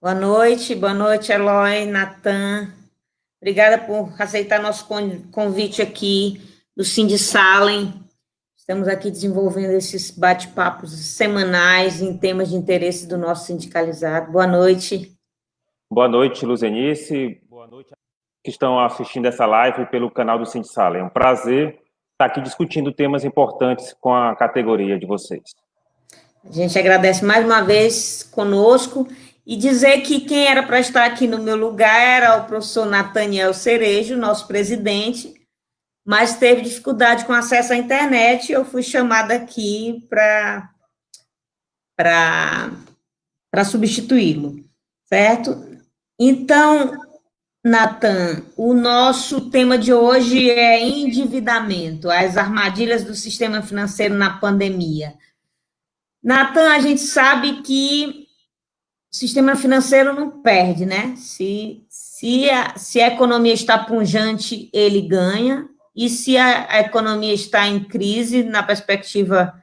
Boa noite, Eloy, Natan. Obrigada por aceitar nosso convite aqui do Cindy Salem. Estamos aqui desenvolvendo esses bate-papos semanais em temas de interesse do nosso sindicalizado. Boa noite. Boa noite, Luzenice. Boa noite a todos que estão assistindo essa live pelo canal do Cindy Salem. É um prazer estar aqui discutindo temas importantes com a categoria de vocês. A gente agradece mais uma vez conosco e dizer que quem era para estar aqui no meu lugar era o professor Nathaniel Cerejo, nosso presidente, mas teve dificuldade com acesso à internet e eu fui chamada aqui para substituí-lo, certo? Então, Natan, o nosso tema de hoje é endividamento, as armadilhas do sistema financeiro na pandemia. Natan, a gente sabe que o sistema financeiro não perde, né? Se a economia está pujante, ele ganha, e se a economia está em crise, na perspectiva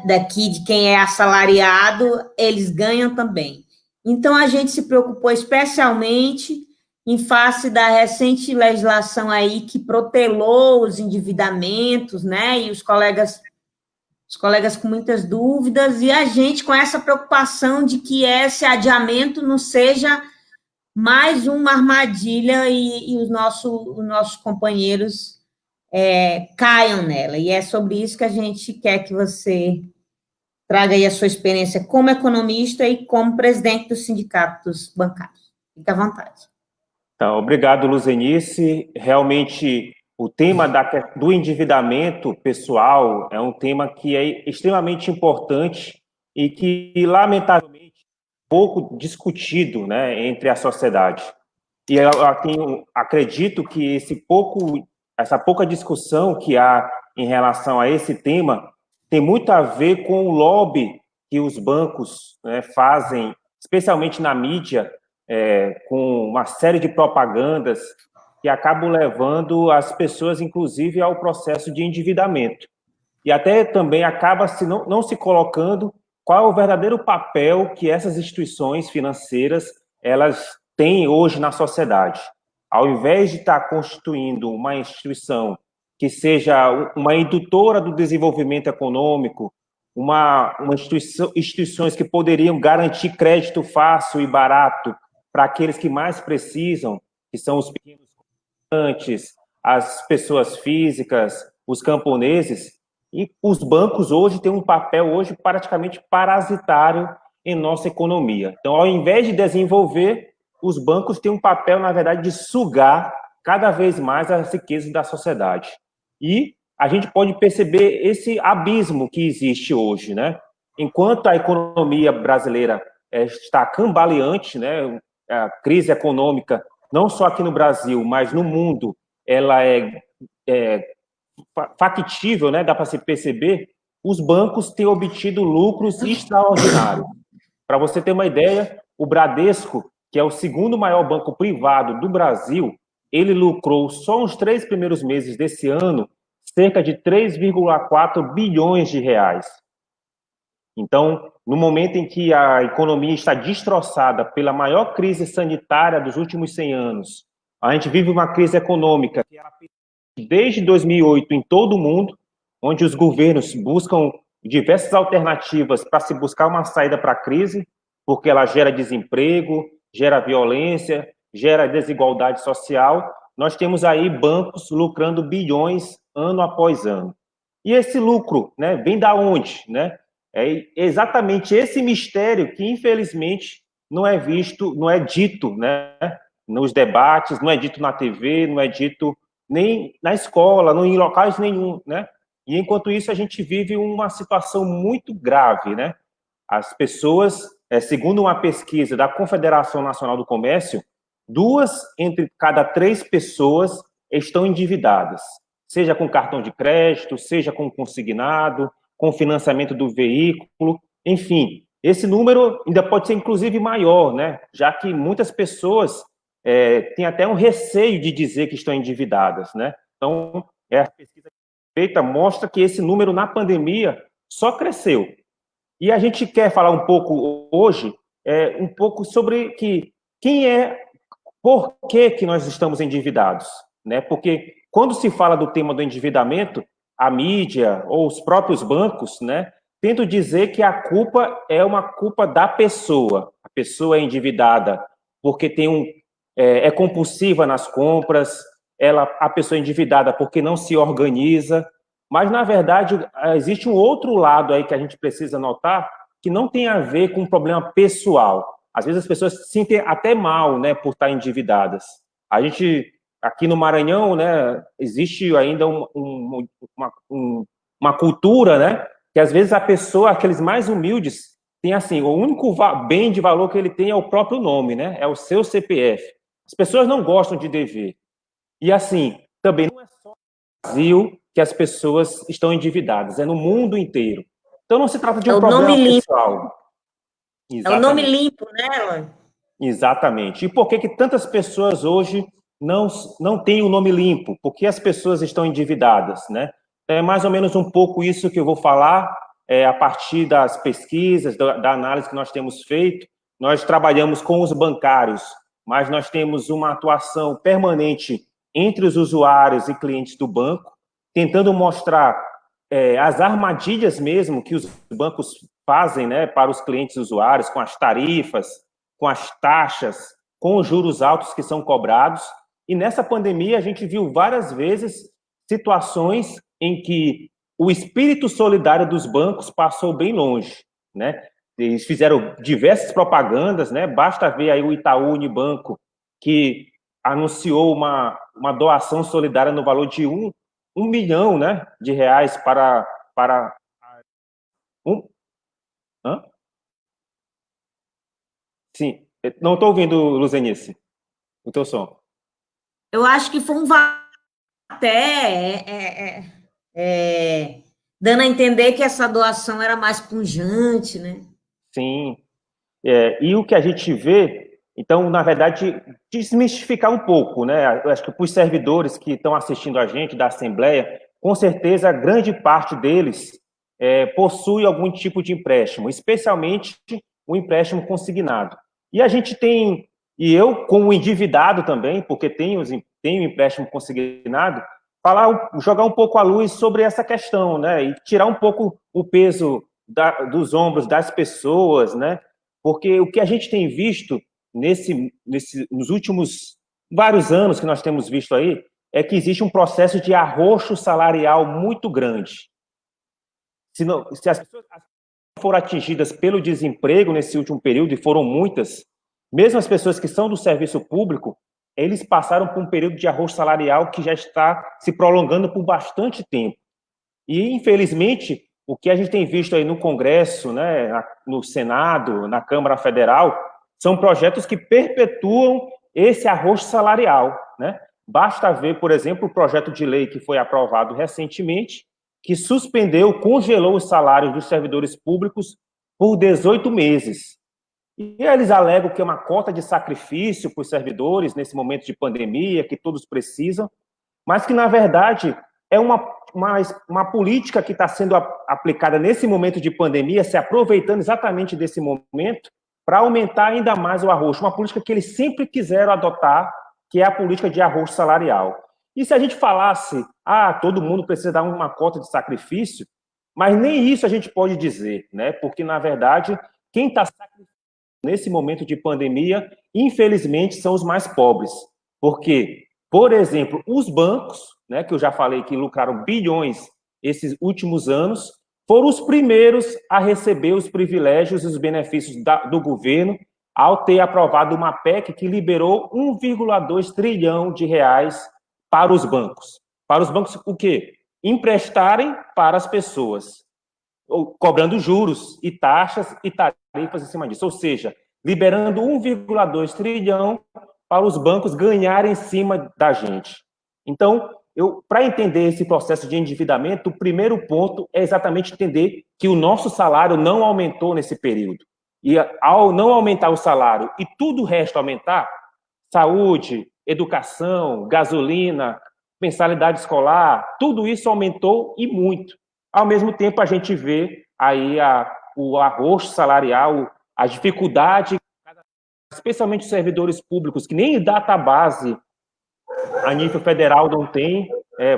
daqui de quem é assalariado, eles ganham também. Então, a gente se preocupou especialmente em face da recente legislação aí que protelou os endividamentos, né? E os colegas com muitas dúvidas, e a gente com essa preocupação de que esse adiamento não seja mais uma armadilha e os nossos companheiros caiam nela. E é sobre isso que a gente quer que você traga aí a sua experiência como economista e como presidente dos sindicatos bancários. Fique à vontade. Então, obrigado, Luzenice. Realmente, o tema do endividamento pessoal é um tema que é extremamente importante e que, lamentavelmente, é pouco discutido, né, entre a sociedade. E eu acredito que essa pouca discussão que há em relação a esse tema tem muito a ver com o lobby que os bancos, né, fazem, especialmente na mídia, com uma série de propagandas que acabam levando as pessoas, inclusive, ao processo de endividamento. E até também acaba não se colocando qual é o verdadeiro papel que essas instituições financeiras elas têm hoje na sociedade. Ao invés de estar constituindo uma instituição que seja uma indutora do desenvolvimento econômico, instituições que poderiam garantir crédito fácil e barato para aqueles que mais precisam, que são os pequenos comerciantes, as pessoas físicas, os camponeses, e os bancos hoje têm um papel hoje praticamente parasitário em nossa economia. Então, ao invés de desenvolver, os bancos têm um papel, na verdade, de sugar cada vez mais as riquezas da sociedade. E a gente pode perceber esse abismo que existe hoje, né? Enquanto a economia brasileira está cambaleante, né? A crise econômica, não só aqui no Brasil, mas no mundo, ela é factível, né? Dá para se perceber, os bancos têm obtido lucros extraordinários. Para você ter uma ideia, o Bradesco, que é o segundo maior banco privado do Brasil, ele lucrou só nos 3 primeiros meses desse ano cerca de 3,4 bilhões de reais. Então, no momento em que a economia está destroçada pela maior crise sanitária dos últimos 100 anos, a gente vive uma crise econômica que desde 2008 em todo o mundo, onde os governos buscam diversas alternativas para se buscar uma saída para a crise, porque ela gera desemprego, gera violência, gera desigualdade social. Nós temos aí bancos lucrando bilhões ano após ano. E esse lucro, né, vem da onde, né? É exatamente esse mistério que, infelizmente, não é visto, não é dito, né, nos debates, não é dito na TV, não é dito nem na escola, não em locais nenhum, né? E enquanto isso a gente vive uma situação muito grave, né? As pessoas, segundo uma pesquisa da Confederação Nacional do Comércio, 2 entre cada 3 pessoas estão endividadas, seja com cartão de crédito, seja com consignado, com financiamento do veículo, enfim. Esse número ainda pode ser, inclusive, maior, né? Já que muitas pessoas têm até um receio de dizer que estão endividadas, né? Então, a pesquisa feita mostra que esse número na pandemia só cresceu. E a gente quer falar um pouco hoje um pouco sobre por que nós estamos endividados, né? Porque quando se fala do tema do endividamento, a mídia ou os próprios bancos, né, tentam dizer que a culpa é uma culpa da pessoa. A pessoa é endividada porque é compulsiva nas compras, a pessoa é endividada porque não se organiza, mas, na verdade, existe um outro lado aí que a gente precisa notar, que não tem a ver com um problema pessoal. Às vezes as pessoas se sentem até mal, né, por estar endividadas. A gente, aqui no Maranhão, né, existe ainda uma cultura, né, que às vezes a pessoa, aqueles mais humildes, tem assim, o único bem de valor que ele tem é o próprio nome, né, é o seu CPF. As pessoas não gostam de dever. E assim, também não é só no Brasil que as pessoas estão endividadas, é no mundo inteiro. Então não se trata de um problema pessoal. É o nome limpo, né, Eloy? Exatamente. E por que tantas pessoas hoje não têm o nome limpo? Porque as pessoas estão endividadas, né? É mais ou menos um pouco isso que eu vou falar, a partir das pesquisas, da análise que nós temos feito. Nós trabalhamos com os bancários, mas nós temos uma atuação permanente entre os usuários e clientes do banco, tentando mostrar as armadilhas mesmo que os bancos fazem, né, para os clientes usuários, com as tarifas, com as taxas, com os juros altos que são cobrados. E nessa pandemia a gente viu várias vezes situações em que o espírito solidário dos bancos passou bem longe, né? Eles fizeram diversas propagandas, né? Basta ver aí o Itaú Unibanco, que anunciou uma doação solidária no valor de um milhão, né, de reais para Hã? Sim, não estou ouvindo, Luzenice, o teu som. Eu acho que foi um até dando a entender que essa doação era mais pujante, né? Sim, e o que a gente vê, então, na verdade, desmistificar um pouco, né? Eu acho que para os servidores que estão assistindo a gente da Assembleia, com certeza, a grande parte deles possui algum tipo de empréstimo, especialmente o empréstimo consignado. E a gente tem, e eu, como endividado também, porque tenho empréstimo consignado, jogar um pouco a luz sobre essa questão, né? E tirar um pouco o peso dos ombros das pessoas, né? Porque o que a gente tem visto nos últimos vários anos que nós temos visto aí, é que existe um processo de arroxo salarial muito grande. Se as pessoas foram atingidas pelo desemprego nesse último período, e foram muitas, mesmo as pessoas que são do serviço público, eles passaram por um período de arroxo salarial que já está se prolongando por bastante tempo. E, infelizmente, o que a gente tem visto aí no Congresso, né, no Senado, na Câmara Federal, são projetos que perpetuam esse arroxo salarial, né? Basta ver, por exemplo, o projeto de lei que foi aprovado recentemente, que congelou os salários dos servidores públicos por 18 meses. E eles alegam que é uma cota de sacrifício para os servidores nesse momento de pandemia, que todos precisam, mas que, na verdade, é uma política que está sendo aplicada nesse momento de pandemia, se aproveitando exatamente desse momento, para aumentar ainda mais o arroxo. Uma política que eles sempre quiseram adotar, que é a política de arroxo salarial. E se a gente falasse, todo mundo precisa dar uma cota de sacrifício, mas nem isso a gente pode dizer, né? Porque, na verdade, quem está sacrificando nesse momento de pandemia, infelizmente, são os mais pobres. Porque, por exemplo, os bancos, né, que eu já falei que lucraram bilhões esses últimos anos, foram os primeiros a receber os privilégios e os benefícios do governo ao ter aprovado uma PEC que liberou 1,2 trilhão de reais para os bancos. Para os bancos, o quê? Emprestarem para as pessoas, cobrando juros e taxas e tarifas em cima disso. Ou seja, liberando 1,2 trilhão para os bancos ganharem em cima da gente. Então, para entender esse processo de endividamento, o primeiro ponto é exatamente entender que o nosso salário não aumentou nesse período. E ao não aumentar o salário e tudo o resto aumentar, saúde, educação, gasolina, mensalidade escolar, tudo isso aumentou e muito. Ao mesmo tempo, a gente vê aí o arroxo salarial, A dificuldade, especialmente os servidores públicos, que nem database a nível federal não tem.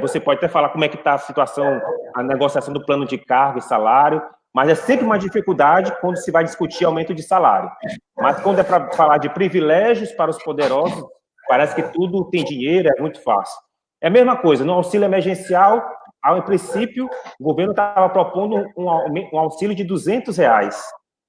Você pode até falar como é que está a situação, a negociação do plano de cargo e salário, mas é sempre uma dificuldade quando se vai discutir aumento de salário. Mas quando é para falar de privilégios para os poderosos, parece que tudo tem dinheiro, é muito fácil. É a mesma coisa, no auxílio emergencial, ao princípio, o governo estava propondo um auxílio de R$ 200,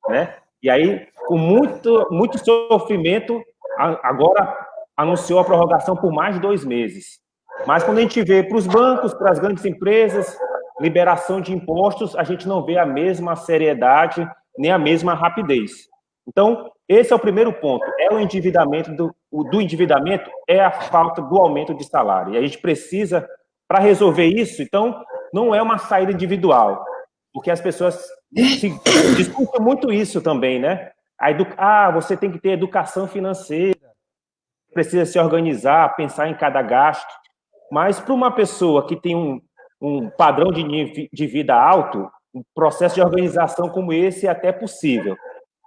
né? E aí, com muito sofrimento, agora anunciou a prorrogação por mais de 2 meses. Mas quando a gente vê para os bancos, para as grandes empresas, liberação de impostos, a gente não vê a mesma seriedade, nem a mesma rapidez. Então, esse é o primeiro ponto, é o endividamento, do endividamento é a falta do aumento de salário. E a gente precisa, para resolver isso, então, não é uma saída individual, porque as pessoas discutem muito isso também, né? Você tem que ter educação financeira, precisa se organizar, pensar em cada gasto, mas para uma pessoa que tem um padrão de vida alto, um processo de organização como esse é até possível.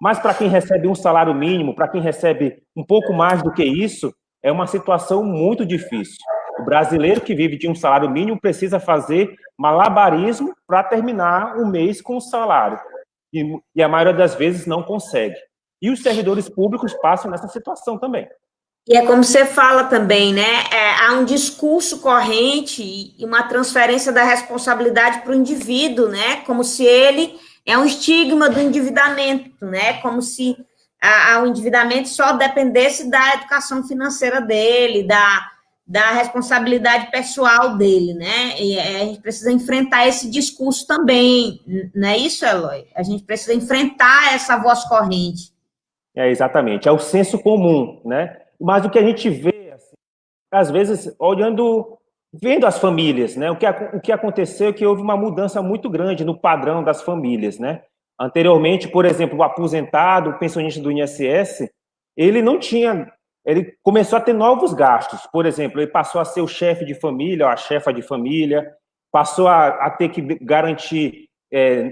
Mas para quem recebe um salário mínimo, para quem recebe um pouco mais do que isso, é uma situação muito difícil. O brasileiro que vive de um salário mínimo precisa fazer malabarismo para terminar o mês com o salário. E a maioria das vezes não consegue. E os servidores públicos passam nessa situação também. E é como você fala também, né? Há um discurso corrente e uma transferência da responsabilidade para o indivíduo, né? Como se ele é um estigma do endividamento, né? Como se o endividamento só dependesse da educação financeira dele, da responsabilidade pessoal dele, né? E a gente precisa enfrentar esse discurso também, não é isso, Eloy? A gente precisa enfrentar essa voz corrente. Exatamente, é o senso comum, né? Mas o que a gente vê, assim, às vezes, vendo as famílias, né? O que aconteceu é que houve uma mudança muito grande no padrão das famílias, né? Anteriormente, por exemplo, o aposentado, o pensionista do INSS, ele não tinha, ele começou a ter novos gastos. Por exemplo, ele passou a ser o chefe de família, ou a chefa de família, passou a ter que garantir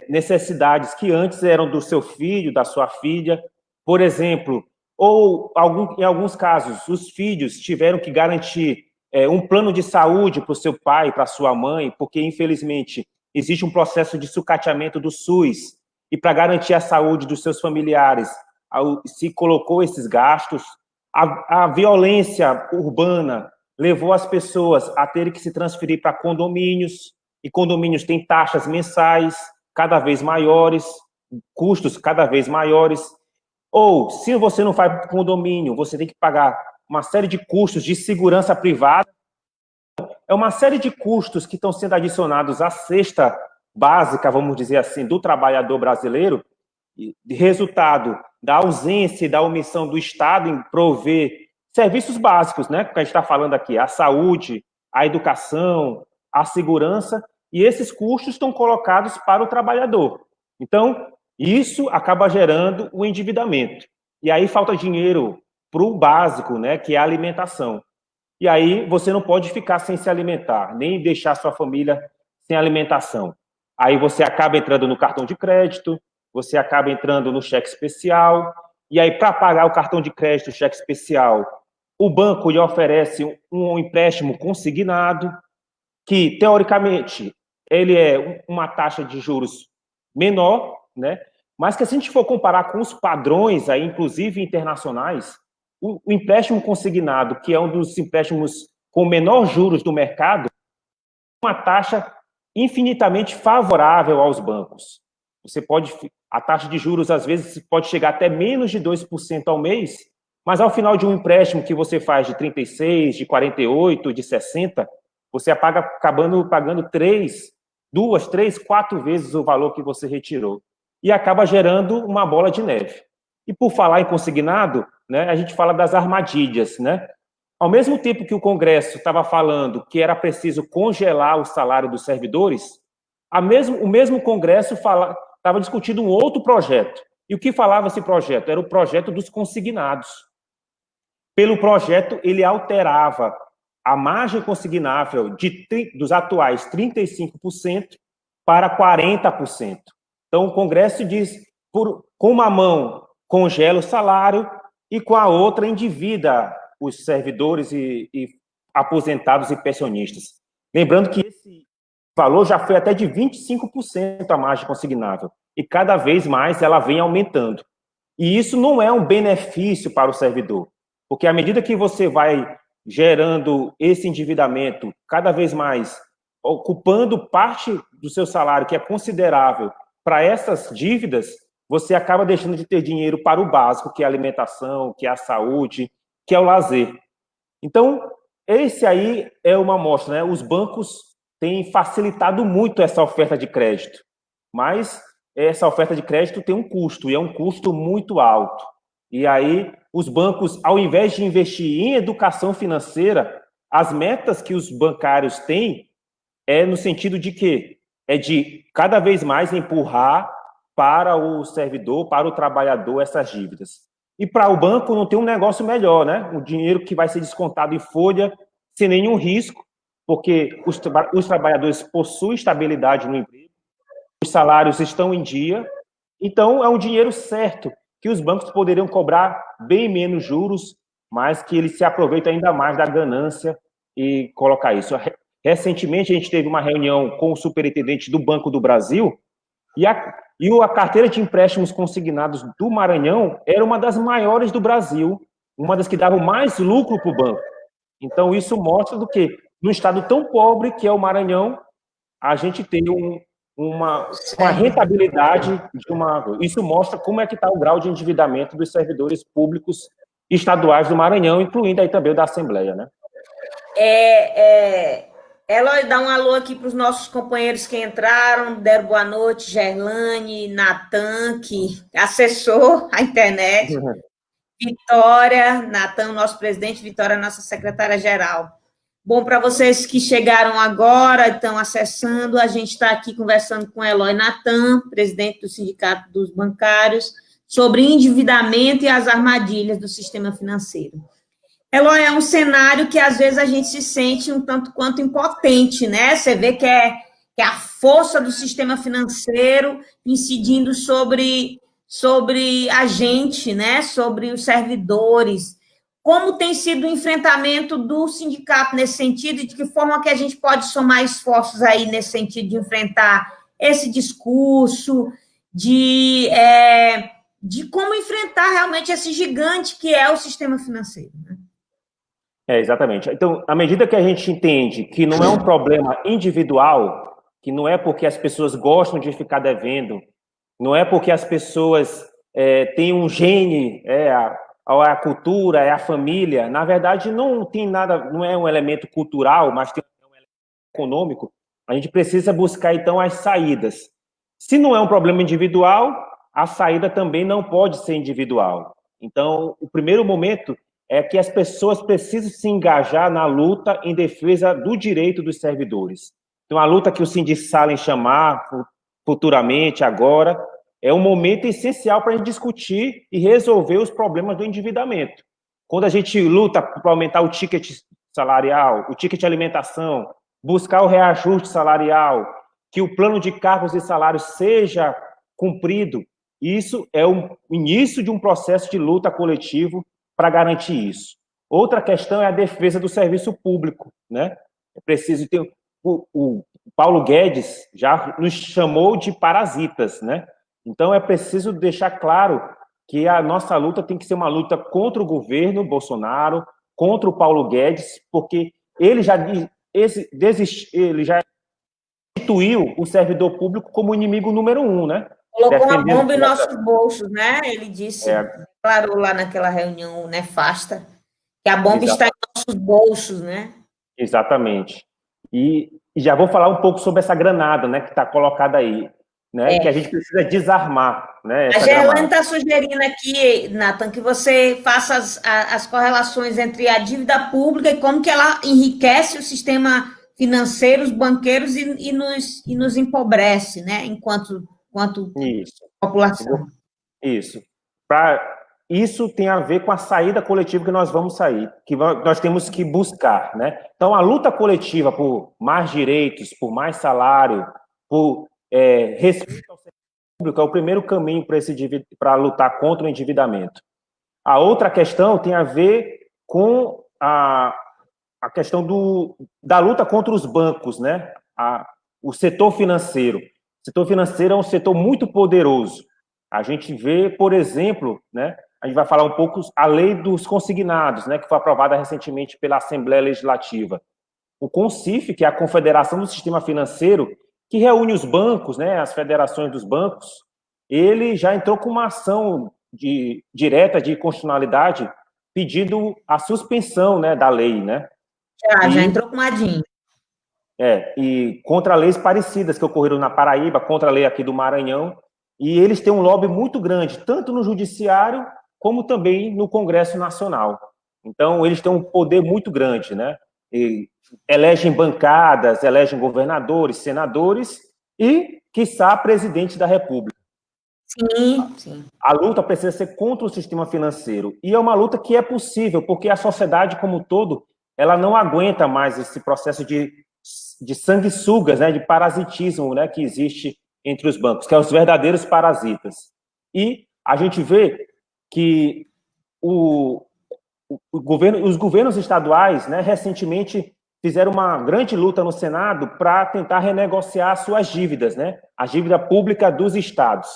necessidades que antes eram do seu filho, da sua filha. Por exemplo, ou em alguns casos, os filhos tiveram que garantir um plano de saúde para o seu pai, para a sua mãe, porque, infelizmente, existe um processo de sucateamento do SUS, e para garantir a saúde dos seus familiares, se colocou esses gastos. A violência urbana levou as pessoas a terem que se transferir para condomínios, e condomínios têm taxas mensais cada vez maiores, custos cada vez maiores. Ou, se você não vai para o condomínio, você tem que pagar uma série de custos de segurança privada. É uma série de custos que estão sendo adicionados à cesta básica, vamos dizer assim, do trabalhador brasileiro, de resultado da ausência e da omissão do Estado em prover serviços básicos, né? Que a gente está falando aqui, a saúde, a educação, a segurança, e esses custos estão colocados para o trabalhador. Então, isso acaba gerando o endividamento. E aí falta dinheiro para o básico, né, que é a alimentação. E aí você não pode ficar sem se alimentar, nem deixar sua família sem alimentação. Aí você acaba entrando no cartão de crédito, você acaba entrando no cheque especial, e aí para pagar o cartão de crédito, o cheque especial, o banco lhe oferece um empréstimo consignado, que, teoricamente, ele é uma taxa de juros menor, né? Mas que, se a gente for comparar com os padrões, aí, inclusive internacionais, o empréstimo consignado, que é um dos empréstimos com menor juros do mercado, uma taxa infinitamente favorável aos bancos. A taxa de juros, às vezes, pode chegar até menos de 2% ao mês, mas ao final de um empréstimo que você faz de 36, de 48, de 60, você acabando pagando 2, 3, 4 vezes o valor que você retirou. E acaba gerando uma bola de neve. E por falar em consignado, né, a gente fala das armadilhas, né? Ao mesmo tempo que o Congresso estava falando que era preciso congelar o salário dos servidores, o mesmo Congresso estava discutindo um outro projeto. E o que falava esse projeto? Era o projeto dos consignados. Pelo projeto, ele alterava a margem consignável dos atuais 35% para 40%. Então, o Congresso diz, com uma mão, congela o salário e com a outra endivida os servidores e aposentados e pensionistas. Lembrando que esse valor já foi até de 25% a margem consignável e cada vez mais ela vem aumentando. E isso não é um benefício para o servidor, porque à medida que você vai gerando esse endividamento cada vez mais, ocupando parte do seu salário, que é considerável, para essas dívidas, você acaba deixando de ter dinheiro para o básico, que é a alimentação, que é a saúde, que é o lazer. Então, esse aí é uma amostra, né? Os bancos têm facilitado muito essa oferta de crédito, mas essa oferta de crédito tem um custo, e é um custo muito alto. E aí, os bancos, ao invés de investir em educação financeira, as metas que os bancários têm é no sentido de quê? É de cada vez mais empurrar para o servidor, para o trabalhador, essas dívidas. E para o banco não tem um negócio melhor, né? O dinheiro que vai ser descontado em folha, sem nenhum risco, porque os trabalhadores possuem estabilidade no emprego, os salários estão em dia, então é um dinheiro certo, que os bancos poderiam cobrar bem menos juros, mas que eles se aproveitam ainda mais da ganância e colocar isso. Recentemente, a gente teve uma reunião com o superintendente do Banco do Brasil e a carteira de empréstimos consignados do Maranhão era uma das maiores do Brasil, uma das que dava mais lucro para o banco. Então, isso mostra do que, num estado tão pobre que é o Maranhão, a gente tem uma rentabilidade de uma... Isso mostra como é que está o grau de endividamento dos servidores públicos estaduais do Maranhão, incluindo aí também o da Assembleia, né? Eloy, dá um alô aqui para os nossos companheiros que entraram, deram boa noite, Gerlane, Natan, que acessou a internet, Vitória, Natan, nosso presidente, Vitória, nossa secretária-geral. Bom, para vocês que chegaram agora, estão acessando, a gente está aqui conversando com Eloy Natan, presidente do Sindicato dos Bancários, sobre endividamento e as armadilhas do sistema financeiro. Eloy, é um cenário que às vezes a gente se sente um tanto quanto impotente, né? Você vê que é a força do sistema financeiro incidindo sobre a gente, né? Sobre os servidores. Como tem sido o enfrentamento do sindicato nesse sentido e de que forma que a gente pode somar esforços aí nesse sentido de enfrentar esse discurso, de como enfrentar realmente esse gigante que é o sistema financeiro, né? Exatamente. Então, à medida que a gente entende que não é um problema individual, que não é porque as pessoas gostam de ficar devendo, não é porque as pessoas têm um gene, a cultura, é a família, na verdade não tem nada, não é um elemento cultural, mas tem um elemento econômico, a gente precisa buscar, então, as saídas. Se não é um problema individual, a saída também não pode ser individual. Então, o primeiro momento é que as pessoas precisam se engajar na luta em defesa do direito dos servidores. Então, a luta que o Sindicalem chamar futuramente, agora, é um momento essencial para a gente discutir e resolver os problemas do endividamento. Quando a gente luta para aumentar o ticket salarial, o ticket de alimentação, buscar o reajuste salarial, que o plano de cargos e salários seja cumprido, isso é o início de um processo de luta coletivo para garantir isso. Outra questão é a defesa do serviço público, né? É preciso ter... O Paulo Guedes já nos chamou de parasitas, né? Então, é preciso deixar claro que a nossa luta tem que ser uma luta contra o governo Bolsonaro, contra o Paulo Guedes, porque ele já instituiu o servidor público como inimigo número 1, né? Colocou uma bomba em nossos bolsos, né? Ele disse, declarou lá naquela reunião nefasta, que a bomba está em nossos bolsos, né? Exatamente. E já vou falar um pouco sobre essa granada, né, que está colocada aí, né, que a gente precisa desarmar, né? A Gerlane está sugerindo aqui, Nathan, que você faça as correlações entre a dívida pública e como que ela enriquece o sistema financeiro, os banqueiros e nos empobrece, né, enquanto população. Isso. Isso tem a ver com a saída coletiva que nós vamos sair, que nós temos que buscar, né? Então, a luta coletiva por mais direitos, por mais salário, por respeito ao é o primeiro caminho para lutar contra o endividamento. A outra questão tem a ver com a questão da luta contra os bancos, né? O setor financeiro. O setor financeiro é um setor muito poderoso. A gente vê, por exemplo, né? A gente vai falar um pouco a lei dos consignados, né? Que foi aprovada recentemente pela Assembleia Legislativa. O CONCIF, que é a Confederação do Sistema Financeiro, que reúne os bancos, né? As federações dos bancos, ele já entrou com uma ação direta de constitucionalidade pedindo a suspensão, né, da lei, né? Já entrou com uma DIN. E contra leis parecidas que ocorreram na Paraíba, contra a lei aqui do Maranhão, e eles têm um lobby muito grande, tanto no judiciário, como também no Congresso Nacional. Então, eles têm um poder muito grande, né? E elegem bancadas, elegem governadores, senadores e, quiçá, presidente da República. Sim. A luta precisa ser contra o sistema financeiro. E é uma luta que é possível, porque a sociedade como um todo, ela não aguenta mais esse processo de sanguessugas, né, de parasitismo, né, que existe entre os bancos, que são os verdadeiros parasitas. E a gente vê que os governos estaduais, né, recentemente fizeram uma grande luta no Senado para tentar renegociar suas dívidas, né, a dívida pública dos estados.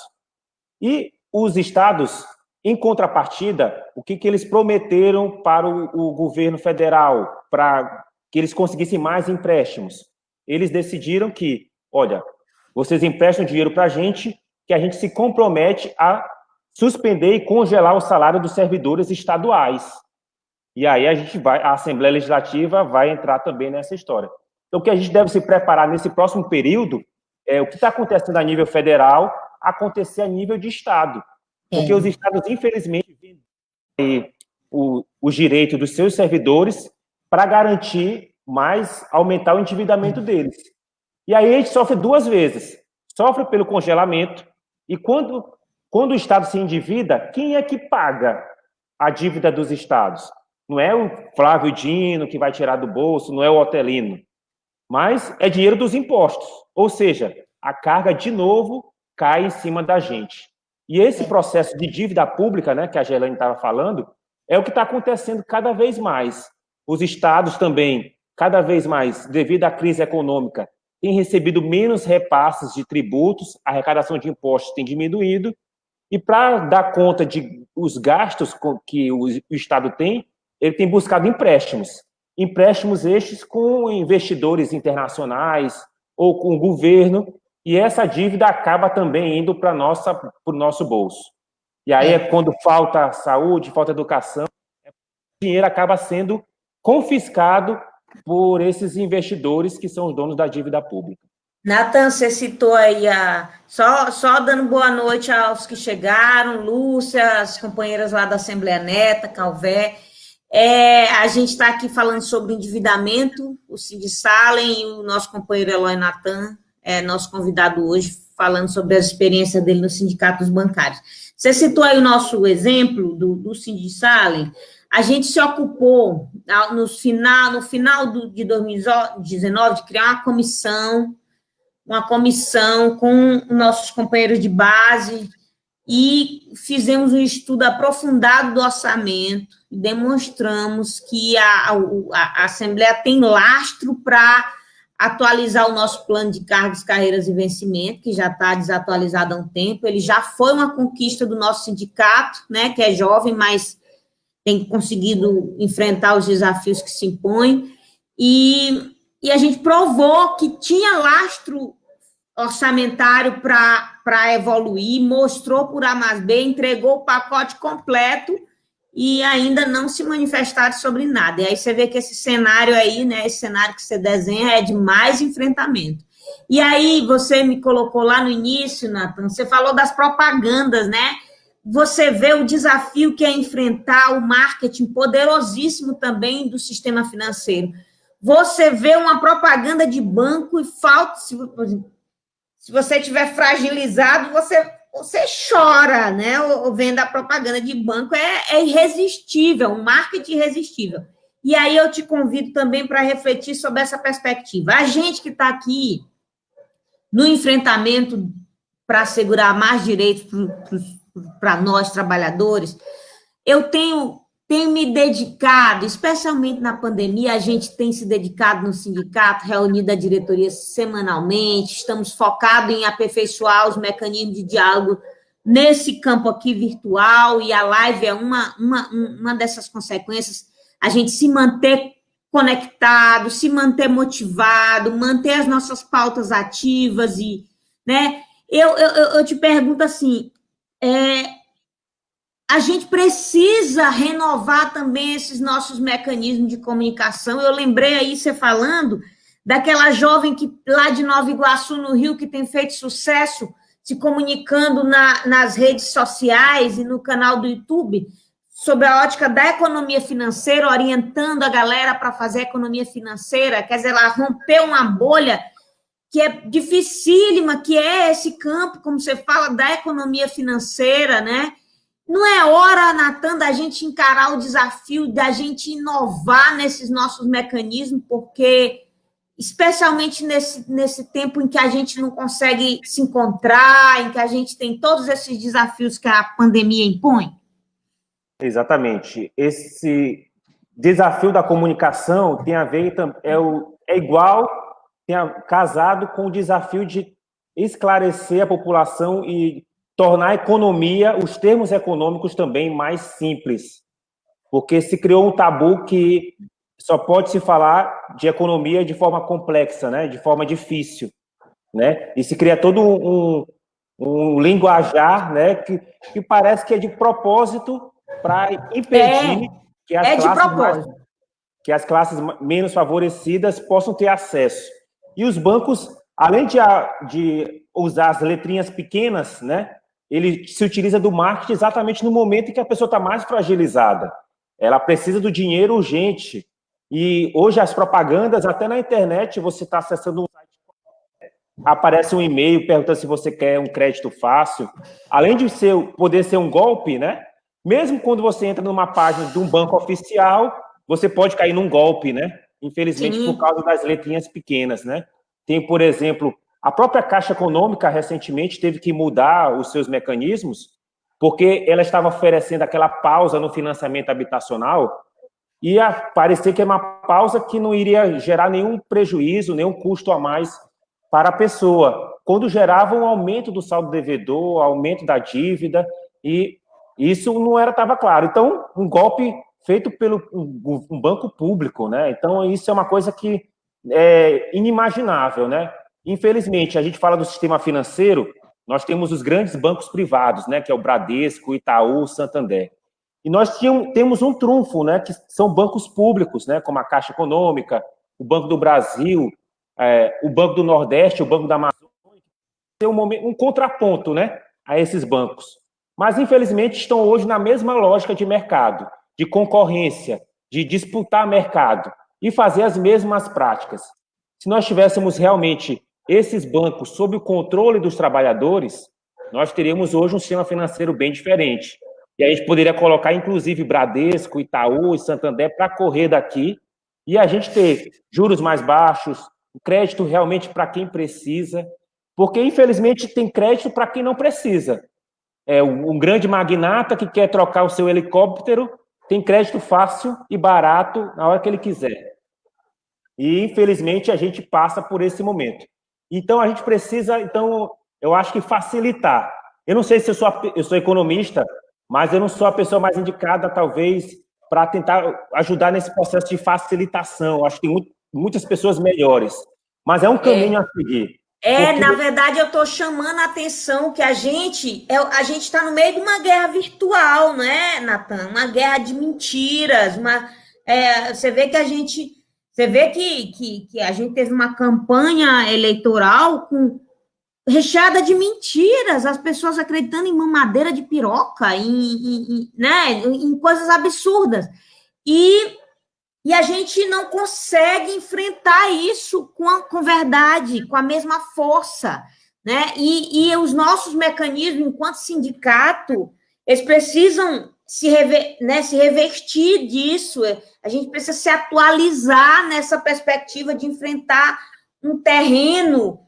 E os estados, em contrapartida, o que eles prometeram para o governo federal, para que eles conseguissem mais empréstimos? Eles decidiram que, olha, vocês emprestam dinheiro para a gente, que a gente se compromete a suspender e congelar o salário dos servidores estaduais. E aí a Assembleia Legislativa vai entrar também nessa história. Então, o que a gente deve se preparar nesse próximo período é o que está acontecendo a nível federal, acontecer a nível de Estado. Porque os Estados, infelizmente, vendem os direitos dos seus servidores para garantir aumentar o endividamento deles. E aí a gente sofre duas vezes. Sofre pelo congelamento, e quando o Estado se endivida, quem é que paga a dívida dos Estados? Não é o Flávio Dino que vai tirar do bolso, não é o Otelino, mas é dinheiro dos impostos. Ou seja, a carga, de novo, cai em cima da gente. E esse processo de dívida pública, né, que a Gerlane estava falando, é o que está acontecendo cada vez mais. Os estados também, cada vez mais, devido à crise econômica, têm recebido menos repasses de tributos, a arrecadação de impostos tem diminuído, e para dar conta de os gastos que o Estado tem, ele tem buscado empréstimos. Empréstimos estes com investidores internacionais ou com o governo, e essa dívida acaba também indo para o nosso bolso. E aí é quando falta saúde, falta educação, o dinheiro acaba sendo confiscado por esses investidores que são os donos da dívida pública. Nathan, você citou aí só dando boa noite aos que chegaram, Lúcia, as companheiras lá da Assembleia Neta, Calvé. A gente está aqui falando sobre endividamento, o Cid Salem e o nosso companheiro Eloy Nathan, nosso convidado hoje, falando sobre as experiências dele nos sindicatos bancários. Você citou aí o nosso exemplo do Cid Salem. A gente se ocupou, no final de 2019, de criar uma comissão com nossos companheiros de base e fizemos um estudo aprofundado do orçamento e demonstramos que a Assembleia tem lastro para atualizar o nosso plano de cargos, carreiras e vencimento, que já está desatualizado há um tempo. Ele já foi uma conquista do nosso sindicato, né, que é jovem, mas tem conseguido enfrentar os desafios que se impõem, e a gente provou que tinha lastro orçamentário para evoluir, mostrou por A mais B, entregou o pacote completo e ainda não se manifestaram sobre nada. E aí você vê que esse cenário aí, né, esse cenário que você desenha é de mais enfrentamento. E aí você me colocou lá no início, Nathan, você falou das propagandas, né? Você vê o desafio que é enfrentar o marketing poderosíssimo também do sistema financeiro. Você vê uma propaganda de banco e falta, se você estiver fragilizado, você chora, né? Vendo a propaganda de banco, é irresistível, um marketing irresistível. E aí eu te convido também para refletir sobre essa perspectiva. A gente que está aqui no enfrentamento para assegurar mais direitos para nós, trabalhadores. Eu tenho me dedicado, especialmente na pandemia, a gente tem se dedicado no sindicato, reunido a diretoria semanalmente, estamos focados em aperfeiçoar os mecanismos de diálogo nesse campo aqui virtual, e a live é uma dessas consequências, a gente se manter conectado, se manter motivado, manter as nossas pautas ativas, e, né, eu te pergunto assim, a gente precisa renovar também esses nossos mecanismos de comunicação. Eu lembrei aí, você falando, daquela jovem que, lá de Nova Iguaçu, no Rio, que tem feito sucesso se comunicando nas redes sociais e no canal do YouTube, sobre a ótica da economia financeira, orientando a galera para fazer economia financeira. Quer dizer, ela rompeu uma bolha que é dificílima, que é esse campo, como você fala, da economia financeira, né? Não é hora, Natan, da gente encarar o desafio, da gente inovar nesses nossos mecanismos, porque, especialmente nesse tempo em que a gente não consegue se encontrar, em que a gente tem todos esses desafios que a pandemia impõe? Exatamente. Esse desafio da comunicação tem a ver, é igual, casado com o desafio de esclarecer a população e tornar a economia, os termos econômicos também mais simples. Porque se criou um tabu que só pode se falar de economia de forma complexa, né? De forma difícil, né? E se cria todo um linguajar, né? Que parece que é de propósito para impedir que que as classes menos favorecidas possam ter acesso. E os bancos, além de usar as letrinhas pequenas, né? Ele se utiliza do marketing exatamente no momento em que a pessoa está mais fragilizada. Ela precisa do dinheiro urgente. E hoje as propagandas, até na internet, você está acessando um site, aparece um e-mail perguntando se você quer um crédito fácil. Além de poder ser um golpe, né? Mesmo quando você entra numa página de um banco oficial, você pode cair num golpe, né? Infelizmente, Sim. por causa das letrinhas pequenas, né? Tem, por exemplo, a própria Caixa Econômica recentemente teve que mudar os seus mecanismos porque ela estava oferecendo aquela pausa no financiamento habitacional e ia parecer que é uma pausa que não iria gerar nenhum prejuízo, nenhum custo a mais para a pessoa, quando gerava um aumento do saldo devedor, aumento da dívida, e isso não estava claro. Então, um golpe feito pelo um banco público, né? Então, isso é uma coisa que é inimaginável, né? Infelizmente, a gente fala do sistema financeiro, nós temos os grandes bancos privados, né, que é o Bradesco, Itaú, Santander. E nós temos um trunfo, né, que são bancos públicos, né, como a Caixa Econômica, o Banco do Brasil, o Banco do Nordeste, o Banco da Amazônia, tem um contraponto, né, a esses bancos. Mas, infelizmente, estão hoje na mesma lógica de mercado, de concorrência, de disputar mercado e fazer as mesmas práticas. Se nós tivéssemos realmente esses bancos sob o controle dos trabalhadores, nós teríamos hoje um sistema financeiro bem diferente. E a gente poderia colocar, inclusive, Bradesco, Itaú e Santander para correr daqui e a gente ter juros mais baixos, crédito realmente para quem precisa, porque, infelizmente, tem crédito para quem não precisa. Um grande magnata que quer trocar o seu helicóptero tem crédito fácil e barato na hora que ele quiser. E, infelizmente, a gente passa por esse momento. Então, a gente precisa, eu acho que facilitar. Eu não sei se eu sou economista, mas eu não sou a pessoa mais indicada, talvez, para tentar ajudar nesse processo de facilitação. Eu acho que tem muitas pessoas melhores. Mas é um caminho a seguir. Na verdade, eu estou chamando a atenção que a gente está no meio de uma guerra virtual, não é, Natan? Uma guerra de mentiras. Você vê que a gente teve uma campanha eleitoral recheada de mentiras, as pessoas acreditando em mamadeira de piroca, em coisas absurdas. E a gente não consegue enfrentar isso com verdade, com a mesma força, né? E os nossos mecanismos, enquanto sindicato, eles precisam se revestir disso. A gente precisa se atualizar nessa perspectiva de enfrentar um terreno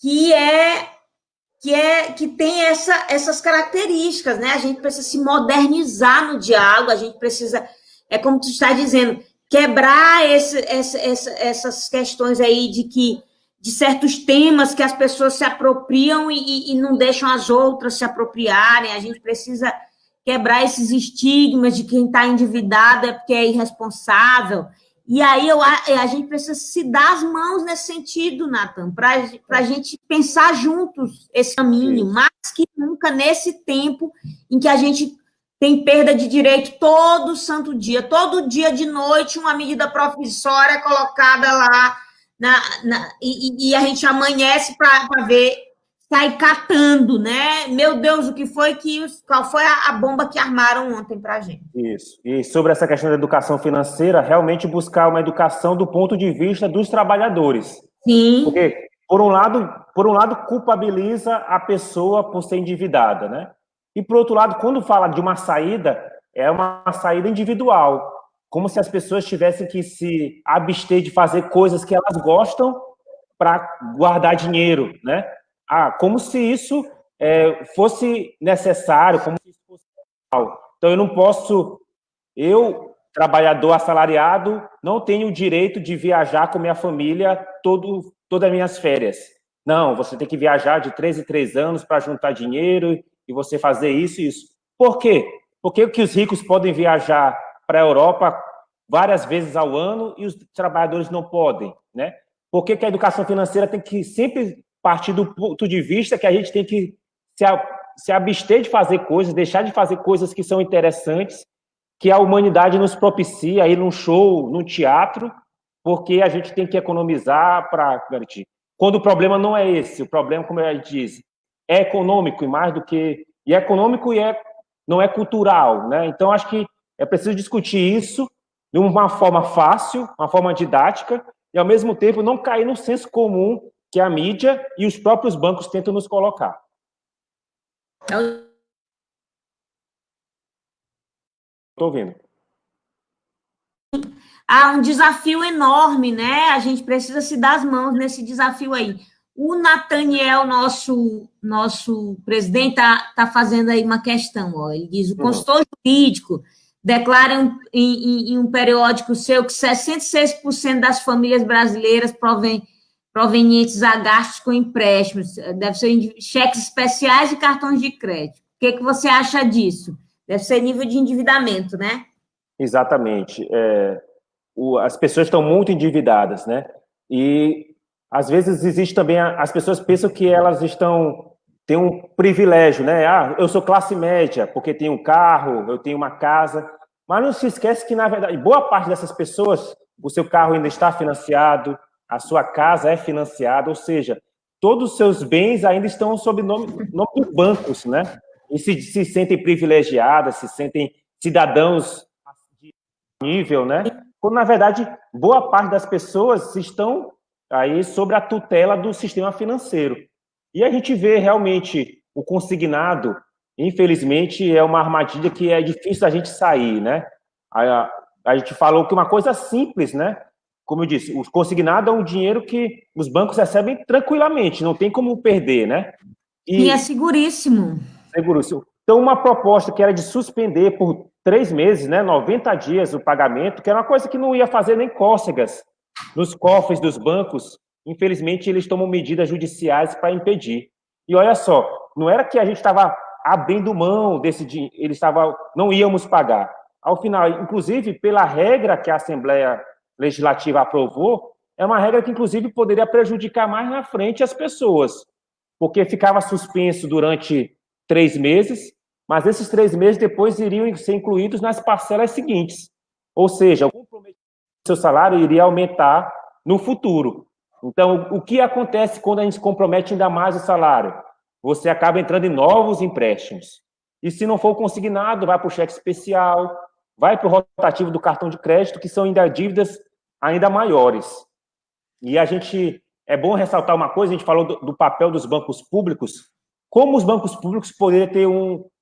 que é que tem essas características, né? A gente precisa se modernizar no diálogo, a gente precisa, é como tu está dizendo, quebrar essas questões aí de certos temas que as pessoas se apropriam e não deixam as outras se apropriarem. A gente precisa quebrar esses estigmas de quem está endividado é porque é irresponsável. E aí a gente precisa se dar as mãos nesse sentido, Nathan, para a gente pensar juntos esse caminho, mais que nunca nesse tempo em que a gente tem perda de direito todo santo dia. Todo dia de noite, uma medida provisória colocada lá, e a gente amanhece para ver, sai catando, né? Meu Deus, qual foi a bomba que armaram ontem para a gente? Isso. E sobre essa questão da educação financeira, realmente buscar uma educação do ponto de vista dos trabalhadores. Sim. Porque, por um lado, culpabiliza a pessoa por ser endividada, né? E, por outro lado, quando fala de uma saída, é uma saída individual, como se as pessoas tivessem que se abster de fazer coisas que elas gostam para guardar dinheiro, né? Como se isso fosse necessário, como se isso fosse normal. Então, eu não posso, trabalhador assalariado, não tenho o direito de viajar com minha família todas as minhas férias. Não, você tem que viajar de 3 em 3 anos para juntar dinheiro e você fazer isso e isso. Por quê? Por que os ricos podem viajar para a Europa várias vezes ao ano e os trabalhadores não podem, né? Por que a educação financeira tem que sempre partir do ponto de vista que a gente tem que se abster de fazer coisas, deixar de fazer coisas que são interessantes, que a humanidade nos propicia, ir num show, num teatro, porque a gente tem que economizar para garantir. Quando o problema não é esse, o problema, como a gente diz, é econômico, e mais do que... E é econômico não é cultural, né? Então, acho que é preciso discutir isso de uma forma fácil, uma forma didática, e, ao mesmo tempo, não cair no senso comum que a mídia e os próprios bancos tentam nos colocar. Estou ouvindo. Há um desafio enorme, né? A gente precisa se dar as mãos nesse desafio aí. O Nathaniel, nosso presidente, tá fazendo aí uma questão. Ó. Ele diz: o consultor jurídico declara em um periódico seu que 66% das famílias brasileiras provenientes a gastos com empréstimos, deve ser cheques especiais e cartões de crédito. O que você acha disso? Deve ser nível de endividamento, né? Exatamente. As pessoas estão muito endividadas, né? E, às vezes, existe também... As pessoas pensam que elas têm um privilégio, né? Eu sou classe média, porque tenho um carro, eu tenho uma casa. Mas não se esquece que, na verdade, boa parte dessas pessoas, o seu carro ainda está financiado, a sua casa é financiada, ou seja, todos os seus bens ainda estão sob nome dos bancos, né? E se sentem privilegiadas, se sentem cidadãos de nível, né? Quando, na verdade, boa parte das pessoas estão aí sob a tutela do sistema financeiro. E a gente vê realmente o consignado, infelizmente, é uma armadilha que é difícil a gente sair, né? A gente falou que uma coisa simples, né? Como eu disse, o consignado é um dinheiro que os bancos recebem tranquilamente, não tem como perder, né? E é seguríssimo. Seguríssimo. Então, uma proposta que era de suspender por 3 meses, né, 90 dias o pagamento, que era uma coisa que não ia fazer nem cócegas nos cofres dos bancos, infelizmente eles tomam medidas judiciais para impedir. E olha só, não era que a gente estava abrindo mão desse dinheiro, não íamos pagar. Ao final, inclusive, pela regra que a Assembleia Legislativa aprovou, é uma regra que, inclusive, poderia prejudicar mais na frente as pessoas, porque ficava suspenso durante 3 meses, mas esses 3 meses depois iriam ser incluídos nas parcelas seguintes. Ou seja, o comprometimento do seu salário iria aumentar no futuro. Então, o que acontece quando a gente compromete ainda mais o salário? Você acaba entrando em novos empréstimos. E se não for consignado, vai para o cheque especial, vai para o rotativo do cartão de crédito, que são ainda dívidas ainda maiores. E é bom ressaltar uma coisa, a gente falou do papel dos bancos públicos, como os bancos públicos poderiam ter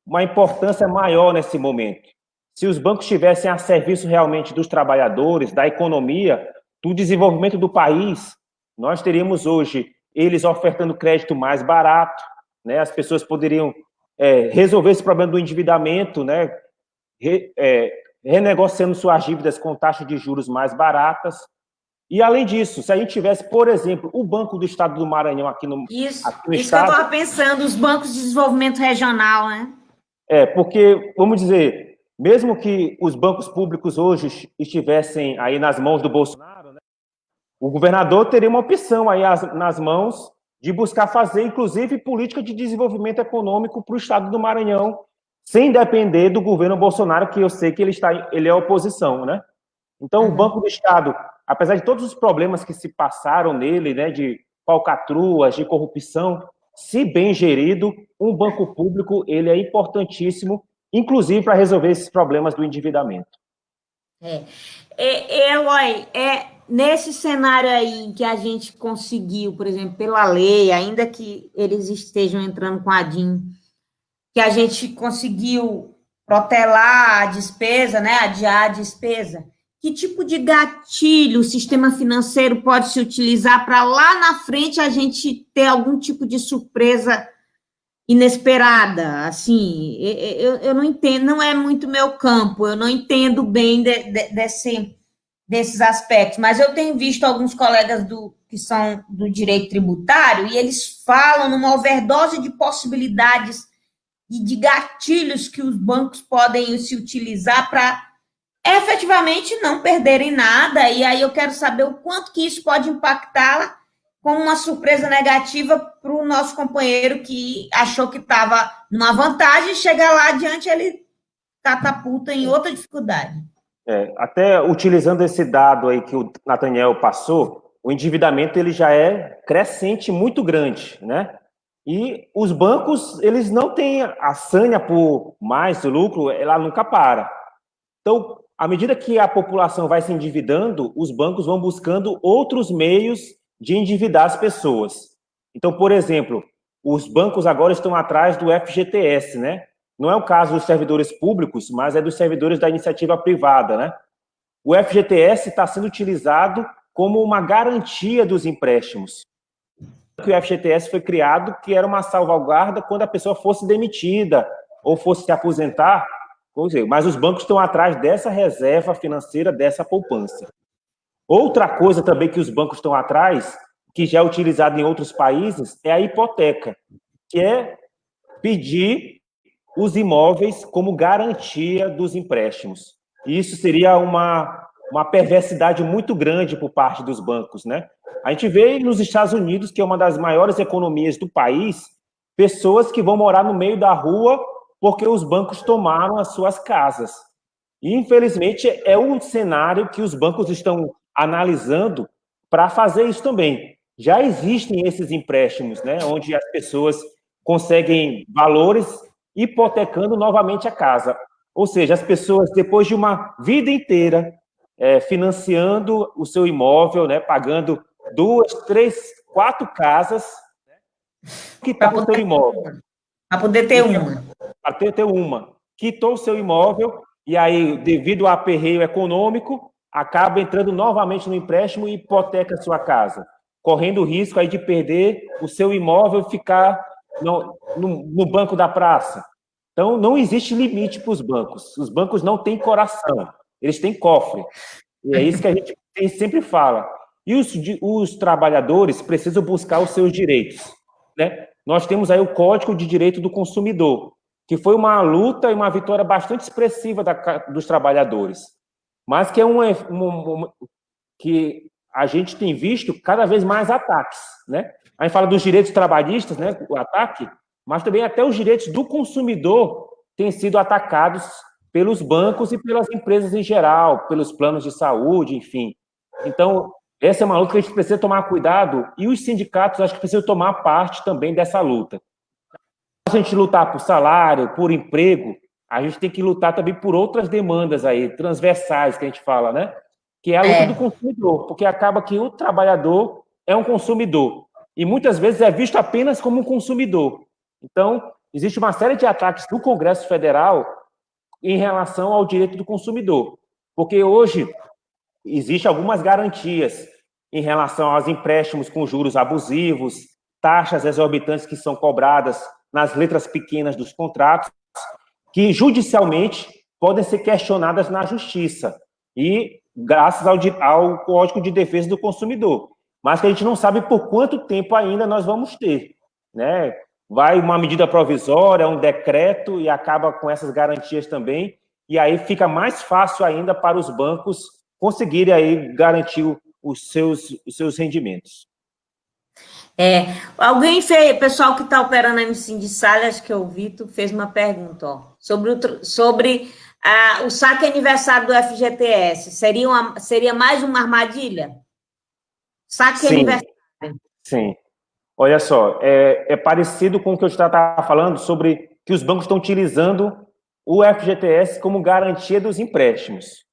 uma importância maior nesse momento. Se os bancos estivessem a serviço realmente dos trabalhadores, da economia, do desenvolvimento do país, nós teríamos hoje eles ofertando crédito mais barato, né? As pessoas poderiam resolver esse problema do endividamento, né? Renegociando suas dívidas com taxas de juros mais baratas. E, além disso, se a gente tivesse, por exemplo, o Banco do Estado do Maranhão aqui no Isso que eu estado... estava pensando, os bancos de desenvolvimento regional, né? Porque, vamos dizer, mesmo que os bancos públicos hoje estivessem aí nas mãos do Bolsonaro, né, o governador teria uma opção aí nas mãos de buscar fazer, inclusive, política de desenvolvimento econômico para o Estado do Maranhão, sem depender do governo Bolsonaro, que eu sei que ele é oposição, né? Então, o Banco do Estado, apesar de todos os problemas que se passaram nele, né, de falcatruas, de corrupção, se bem gerido, um banco público ele é importantíssimo, inclusive para resolver esses problemas do endividamento. Eloy, nesse cenário aí em que a gente conseguiu, por exemplo, pela lei, ainda que eles estejam entrando com a DIN, que a gente conseguiu protelar a despesa, né, adiar a despesa, que tipo de gatilho o sistema financeiro pode se utilizar para lá na frente a gente ter algum tipo de surpresa inesperada? Assim, eu não entendo, não é muito meu campo, eu não entendo bem desses aspectos, mas eu tenho visto alguns colegas que são do direito tributário e eles falam numa overdose de possibilidades e de gatilhos que os bancos podem se utilizar para efetivamente não perderem nada, e aí eu quero saber o quanto que isso pode impactar como uma surpresa negativa para o nosso companheiro que achou que estava numa vantagem, chega lá adiante ele catapulta em outra dificuldade. Até utilizando esse dado aí que o Nathaniel passou, o endividamento ele já é crescente muito grande, né? E os bancos, eles não têm a sanha por mais lucro, ela nunca para. Então, à medida que a população vai se endividando, os bancos vão buscando outros meios de endividar as pessoas. Então, por exemplo, os bancos agora estão atrás do FGTS, né? Não é o caso dos servidores públicos, mas é dos servidores da iniciativa privada, né? O FGTS está sendo utilizado como uma garantia dos empréstimos. O FGTS foi criado que era uma salvaguarda quando a pessoa fosse demitida ou fosse se aposentar, mas os bancos estão atrás dessa reserva financeira, dessa poupança. Outra coisa também que os bancos estão atrás, que já é utilizado em outros países, é a hipoteca, que é pedir os imóveis como garantia dos empréstimos. E isso seria uma perversidade muito grande por parte dos bancos, né? A gente vê nos Estados Unidos, que é uma das maiores economias do país, pessoas que vão morar no meio da rua porque os bancos tomaram as suas casas. E, infelizmente, é um cenário que os bancos estão analisando para fazer isso também. Já existem esses empréstimos, né, onde as pessoas conseguem valores hipotecando novamente a casa. Ou seja, as pessoas, depois de uma vida inteira financiando o seu imóvel, né, pagando 2, 3, 4 casas, quitar o seu imóvel. Para poder ter uma. Para ter uma. Quitou o seu imóvel e aí, devido ao aperreio econômico, acaba entrando novamente no empréstimo e hipoteca a sua casa, correndo o risco aí de perder o seu imóvel e ficar no banco da praça. Então, não existe limite para os bancos. Os bancos não têm coração, eles têm cofre. E é isso que a gente sempre fala. E os trabalhadores precisam buscar os seus direitos, né? Nós temos aí o Código de Direito do Consumidor, que foi uma luta e uma vitória bastante expressiva dos trabalhadores, mas que é que a gente tem visto cada vez mais ataques, né? A gente fala dos direitos trabalhistas, né, o ataque, mas também até os direitos do consumidor têm sido atacados pelos bancos e pelas empresas em geral, pelos planos de saúde, enfim. Então, essa é uma luta que a gente precisa tomar cuidado e os sindicatos acho que precisam tomar parte também dessa luta. Se a gente lutar por salário, por emprego, a gente tem que lutar também por outras demandas aí, transversais, que a gente fala, né? Que é a luta do consumidor, porque acaba que o trabalhador é um consumidor e muitas vezes é visto apenas como um consumidor. Então, existe uma série de ataques do Congresso Federal em relação ao direito do consumidor, porque hoje existem algumas garantias em relação aos empréstimos com juros abusivos, taxas exorbitantes que são cobradas nas letras pequenas dos contratos, que judicialmente podem ser questionadas na justiça, e graças ao Código de Defesa do Consumidor, mas que a gente não sabe por quanto tempo ainda nós vamos ter, né? Vai uma medida provisória, um decreto, e acaba com essas garantias também, e aí fica mais fácil ainda para os bancos conseguirem aí garantir os seus rendimentos. Alguém fez, pessoal que está operando no Sindicalha, acho que o Vitor fez uma pergunta, ó, sobre o saque aniversário do FGTS. Seria mais uma armadilha? Saque aniversário. Sim. Olha só, é parecido com o que eu estava falando sobre que os bancos estão utilizando o FGTS como garantia dos empréstimos,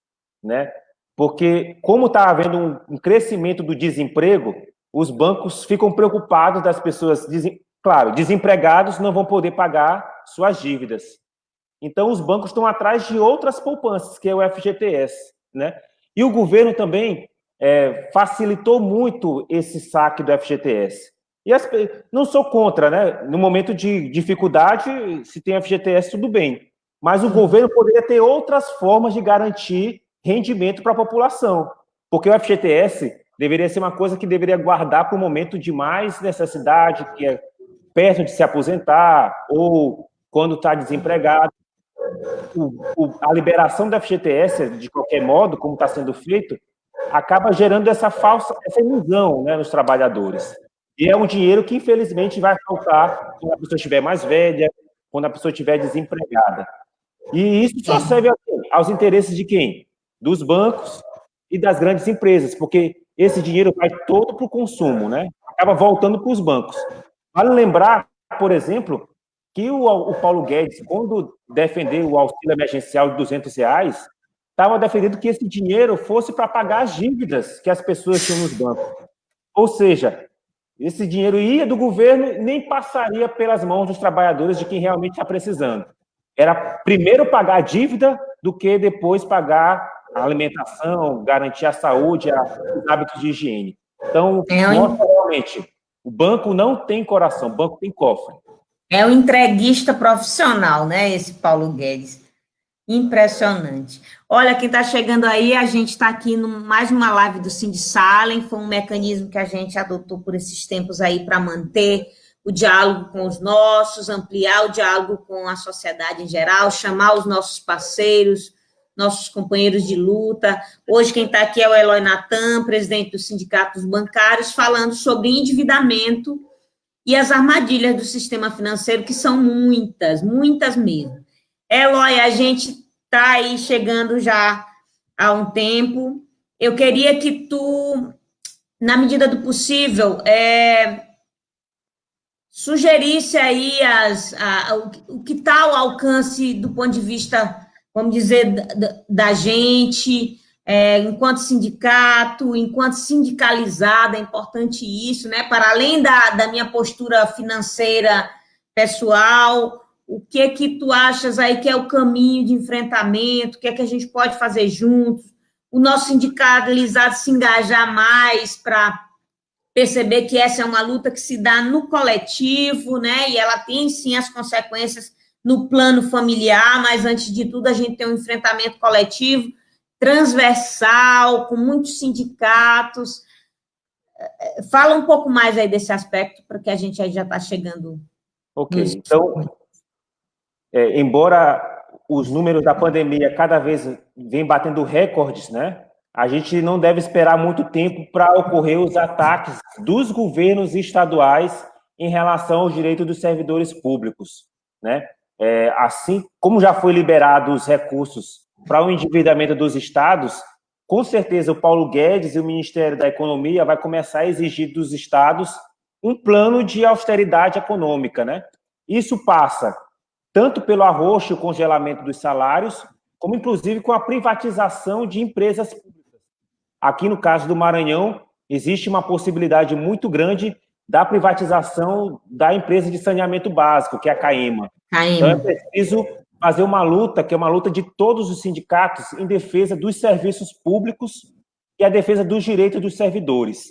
né? Porque, como está havendo um crescimento do desemprego, os bancos ficam preocupados das pessoas, claro, desempregados não vão poder pagar suas dívidas. Então, os bancos estão atrás de outras poupanças, que é o FGTS, né? E o governo também facilitou muito esse saque do FGTS. E não sou contra, né? No momento de dificuldade, se tem FGTS, tudo bem. Mas o governo poderia ter outras formas de garantir rendimento para a população. Porque o FGTS deveria ser uma coisa que deveria guardar para o momento de mais necessidade, que é perto de se aposentar ou quando está desempregado. A liberação do FGTS, de qualquer modo, como está sendo feito, acaba gerando essa ilusão, né, nos trabalhadores. E é um dinheiro que, infelizmente, vai faltar quando a pessoa estiver mais velha, quando a pessoa estiver desempregada. E isso só serve aos interesses de quem? Dos bancos e das grandes empresas, porque esse dinheiro vai todo para o consumo, né? Acaba voltando para os bancos. Vale lembrar, por exemplo, que o Paulo Guedes, quando defendeu o auxílio emergencial de R$ 200, estava defendendo que esse dinheiro fosse para pagar as dívidas que as pessoas tinham nos bancos. Ou seja, esse dinheiro ia do governo e nem passaria pelas mãos dos trabalhadores, de quem realmente está precisando. Era primeiro pagar a dívida do que depois pagar a alimentação, garantir a saúde, os hábitos de higiene. Então, mostra realmente, o banco não tem coração, o banco tem cofre. É um entreguista profissional, né, esse Paulo Guedes. Impressionante. Olha, quem está chegando aí, a gente está aqui mais uma live do Sindicalha, foi um mecanismo que a gente adotou por esses tempos aí para manter o diálogo com os nossos, ampliar o diálogo com a sociedade em geral, chamar os nossos parceiros, nossos companheiros de luta. Hoje quem está aqui é o Eloy Natan, presidente do Sindicato dos Bancários, falando sobre endividamento e as armadilhas do sistema financeiro, que são muitas, muitas mesmo. Eloy, a gente está aí chegando já há um tempo. Eu queria que tu, na medida do possível, sugerisse aí o que está ao alcance do ponto de vista, vamos dizer, da gente, enquanto sindicato, enquanto sindicalizada, é importante isso, né? Para além da minha postura financeira pessoal, o que tu achas aí que é o caminho de enfrentamento, o que é que a gente pode fazer juntos, o nosso sindicalizado se engajar mais para perceber que essa é uma luta que se dá no coletivo, né, e ela tem, sim, as consequências no plano familiar, mas, antes de tudo, a gente tem um enfrentamento coletivo, transversal, com muitos sindicatos. Fala um pouco mais aí desse aspecto, porque a gente aí já está chegando. Ok, então, embora os números da pandemia cada vez vêm batendo recordes, né? A gente não deve esperar muito tempo para ocorrer os ataques dos governos estaduais em relação aos direitos dos servidores públicos, né? Assim como já foi liberado os recursos para o endividamento dos estados, com certeza o Paulo Guedes e o Ministério da Economia vai começar a exigir dos estados um plano de austeridade econômica, né? Isso passa tanto pelo arroxo e o congelamento dos salários, como, inclusive, com a privatização de empresas públicas. Aqui, no caso do Maranhão, existe uma possibilidade muito grande da privatização da empresa de saneamento básico, que é a Caema. Então, é preciso fazer uma luta, que é uma luta de todos os sindicatos, em defesa dos serviços públicos e a defesa dos direitos dos servidores.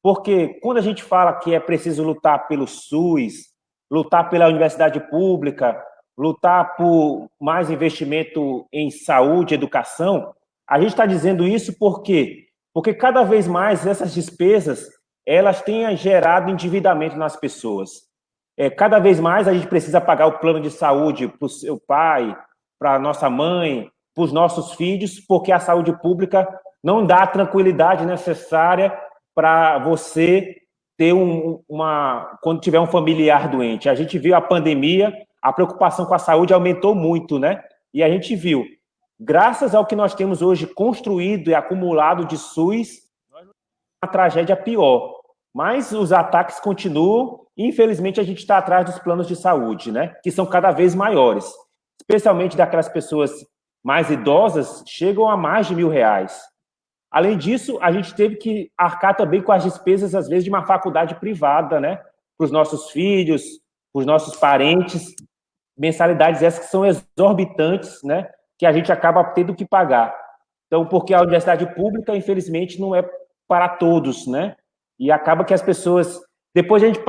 Porque quando a gente fala que é preciso lutar pelo SUS, lutar pela universidade pública, lutar por mais investimento em saúde, educação, a gente está dizendo isso por quê? Porque cada vez mais essas despesas elas têm gerado endividamento nas pessoas. Cada vez mais a gente precisa pagar o plano de saúde para o seu pai, para a nossa mãe, para os nossos filhos, porque a saúde pública não dá a tranquilidade necessária para você ter quando tiver um familiar doente. A gente viu a pandemia, a preocupação com a saúde aumentou muito, né? E a gente viu, graças ao que nós temos hoje construído e acumulado de SUS, uma tragédia pior. Mas os ataques continuam e, infelizmente, a gente está atrás dos planos de saúde, né? Que são cada vez maiores. Especialmente daquelas pessoas mais idosas, chegam a mais de R$ 1.000. Além disso, a gente teve que arcar também com as despesas, às vezes, de uma faculdade privada, né? Para os nossos filhos, para os nossos parentes. Mensalidades essas que são exorbitantes, né? Que a gente acaba tendo que pagar. Então, porque a universidade pública, infelizmente, não é para todos, né? E acaba que as pessoas... Depois a gente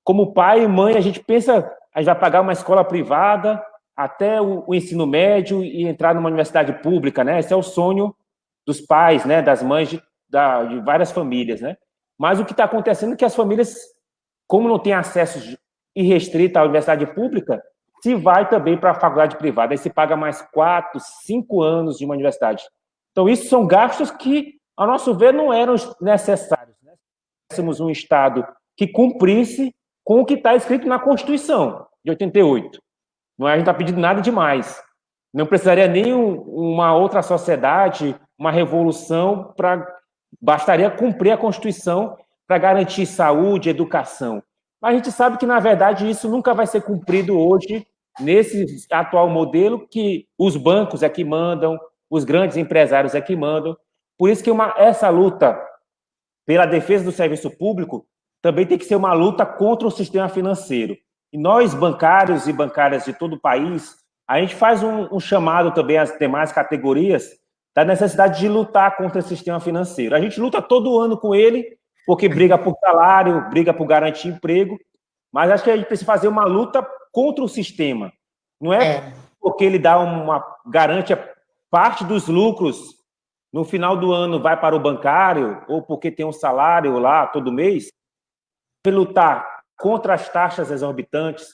como pai e mãe, a gente pensa, a gente vai pagar uma escola privada até o ensino médio e entrar numa universidade pública, né? Esse é o sonho dos pais, né? Das mães de várias famílias, né? Mas o que está acontecendo é que as famílias, como não têm acesso irrestrito à universidade pública, se vai também para a faculdade privada, aí se paga mais 4, 5 anos de uma universidade. Então, isso são gastos que, a nosso ver, não eram necessários. Né? Se tivéssemos um Estado que cumprisse com o que está escrito na Constituição de 88. Não é, a gente está pedindo nada demais. Não precisaria nem uma outra sociedade, uma revolução, bastaria cumprir a Constituição para garantir saúde, educação. Mas a gente sabe que, na verdade, isso nunca vai ser cumprido hoje, nesse atual modelo, que os bancos é que mandam, os grandes empresários é que mandam. Por isso que essa luta pela defesa do serviço público também tem que ser uma luta contra o sistema financeiro. E nós, bancários e bancárias de todo o país, a gente faz um chamado também às demais categorias da necessidade de lutar contra o sistema financeiro. A gente luta todo ano com ele, porque briga por salário, briga por garantir emprego, mas acho que a gente precisa fazer uma luta contra o sistema. Não é porque ele garante parte dos lucros no final do ano vai para o bancário, ou porque tem um salário lá todo mês, lutar contra as taxas exorbitantes.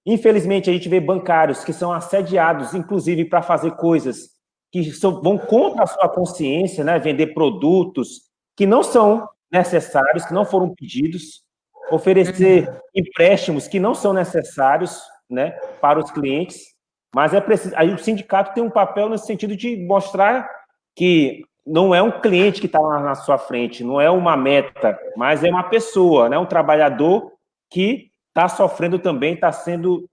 Infelizmente, a gente vê bancários que são assediados, inclusive, para fazer coisas que vão contra a sua consciência, né? Vender produtos que não são necessários, que não foram pedidos, oferecer empréstimos que não são necessários, né, para os clientes, mas é preciso. Aí o sindicato tem um papel nesse sentido de mostrar que não é um cliente que está lá na sua frente, não é uma meta, mas é uma pessoa, né, um trabalhador que está sofrendo também, está sendo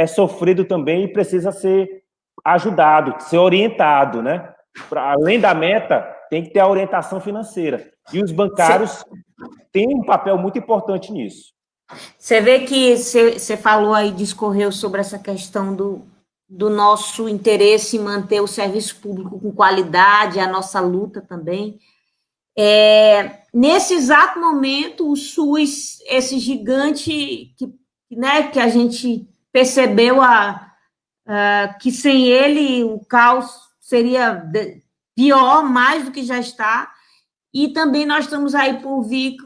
sofrido também e precisa ser ajudado, ser orientado, né? Além da meta, tem que ter a orientação financeira. E os bancários têm um papel muito importante nisso. Você vê que você falou aí, discorreu sobre essa questão do nosso interesse em manter o serviço público com qualidade, a nossa luta também. Nesse exato momento, o SUS, esse gigante que a gente percebeu que sem ele o caos seria pior, mais do que já está, e também nós estamos aí por vir,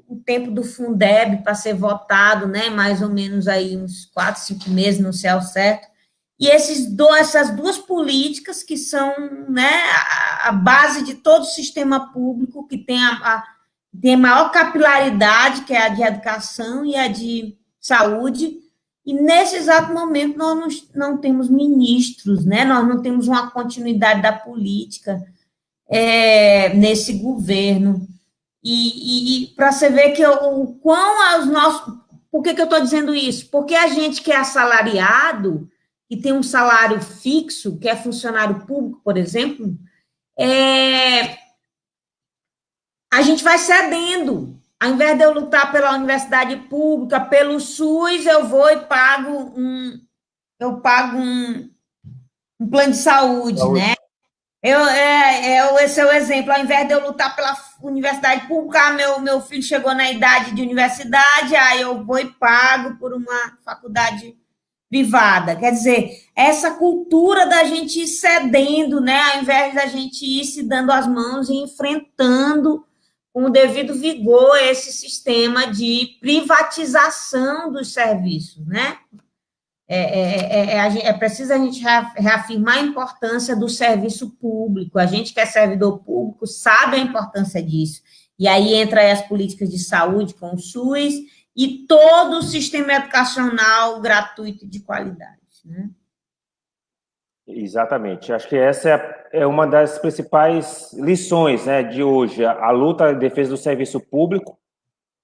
o tempo do Fundeb para ser votado, né, mais ou menos aí uns 4, 5 meses, não sei ao certo, e essas duas políticas que são, né, a base de todo o sistema público, que tem tem a maior capilaridade, que é a de educação e a de saúde, e nesse exato momento nós não temos ministros, né, nós não temos uma continuidade da política nesse governo. E para você ver que o quão os nossos... Por que eu estou dizendo isso? Porque a gente que é assalariado, que tem um salário fixo, que é funcionário público, por exemplo, a gente vai cedendo. Ao invés de eu lutar pela universidade pública, pelo SUS, eu vou e pago um plano de saúde, né? Esse é o exemplo. Ao invés de eu lutar pela universidade pública, meu filho chegou na idade de universidade, aí eu vou e pago por uma faculdade privada. Quer dizer, essa cultura da gente ir cedendo, né? Ao invés da gente ir se dando as mãos e enfrentando com o devido vigor esse sistema de privatização dos serviços, né? É preciso a gente reafirmar a importância do serviço público. A gente que é servidor público sabe a importância disso. E aí entra aí as políticas de saúde com o SUS e todo o sistema educacional gratuito e de qualidade, né? Exatamente. Acho que essa é uma das principais lições, né, de hoje, a luta em defesa do serviço público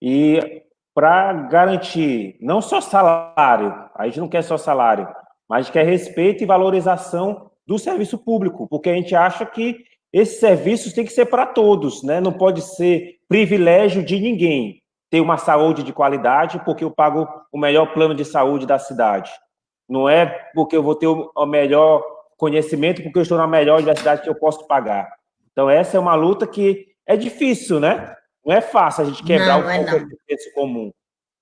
e para garantir não só salário, a gente não quer só salário, mas a gente quer respeito e valorização do serviço público, porque a gente acha que esses serviços têm que ser para todos, né? Não pode ser privilégio de ninguém ter uma saúde de qualidade porque eu pago o melhor plano de saúde da cidade. Não é porque eu vou ter o melhor conhecimento, porque eu estou na melhor universidade que eu posso pagar. Então, essa é uma luta que é difícil, né? Não é fácil a gente quebrar o senso comum.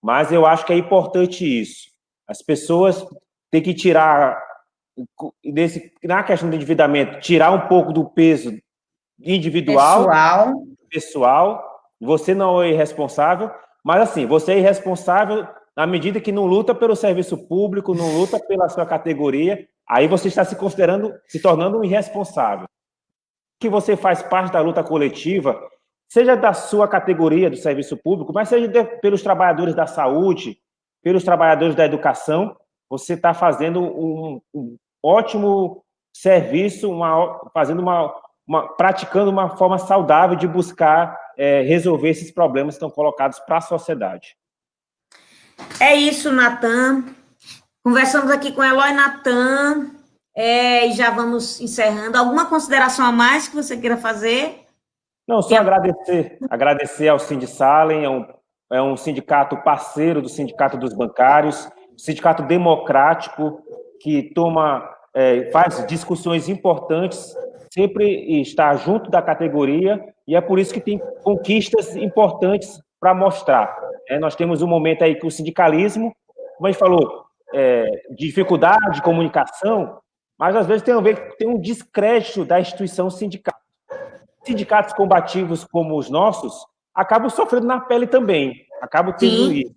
Mas eu acho que é importante isso. As pessoas têm que tirar, na questão do endividamento, tirar um pouco do peso individual, pessoal. Você não é irresponsável, mas assim, você é irresponsável na medida que não luta pelo serviço público, não luta pela sua categoria, aí você está se considerando, se tornando um irresponsável. Que você faz parte da luta coletiva, seja da sua categoria do serviço público, mas seja pelos trabalhadores da saúde, pelos trabalhadores da educação, você está fazendo um ótimo serviço, praticando uma forma saudável de buscar resolver esses problemas que estão colocados para a sociedade. É isso, Natan. Conversamos aqui com Eloy Natan, e já vamos encerrando. Alguma consideração a mais que você queira fazer? Não, só agradecer ao Sindsalem, é um sindicato parceiro do Sindicato dos Bancários, um sindicato democrático que faz discussões importantes, sempre está junto da categoria, e é por isso que tem conquistas importantes para mostrar. Nós temos um momento aí que o sindicalismo, como a gente falou, dificuldade de comunicação, mas às vezes tem um descrédito da instituição sindical. Sindicatos combativos como os nossos acabam sofrendo na pele também, acabam tendo isso.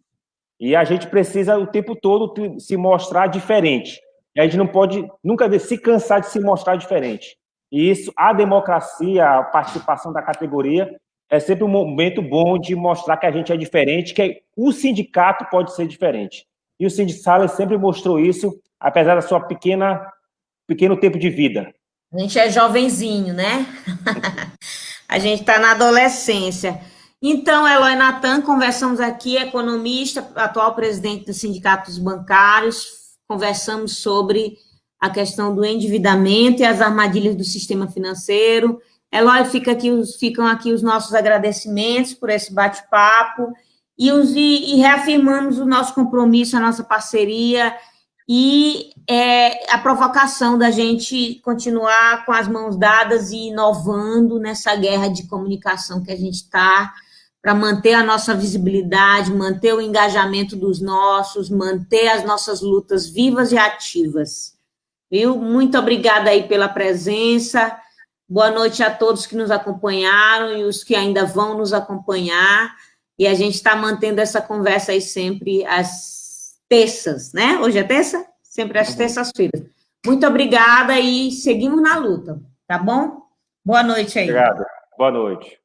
E a gente precisa o tempo todo se mostrar diferente. E a gente não pode nunca se cansar de se mostrar diferente. E isso, a democracia, a participação da categoria, é sempre um momento bom de mostrar que a gente é diferente, que o sindicato pode ser diferente. E o Sindsalem sempre mostrou isso, apesar da sua pequeno tempo de vida. A gente é jovenzinho, né? A gente está na adolescência. Então, Eloy Natan, conversamos aqui, economista, atual presidente dos sindicatos bancários, conversamos sobre a questão do endividamento e as armadilhas do sistema financeiro. Eloy, ficam aqui os nossos agradecimentos por esse bate-papo e reafirmamos o nosso compromisso, a nossa parceria e a provocação da gente continuar com as mãos dadas e inovando nessa guerra de comunicação que a gente está, para manter a nossa visibilidade, manter o engajamento dos nossos, manter as nossas lutas vivas e ativas. Viu? Muito obrigada aí pela presença, boa noite a todos que nos acompanharam e os que ainda vão nos acompanhar, e a gente está mantendo essa conversa aí sempre às terças, né? Hoje é terça? Sempre às terças-feiras. Muito obrigada e seguimos na luta, tá bom? Boa noite aí. Obrigado. Boa noite.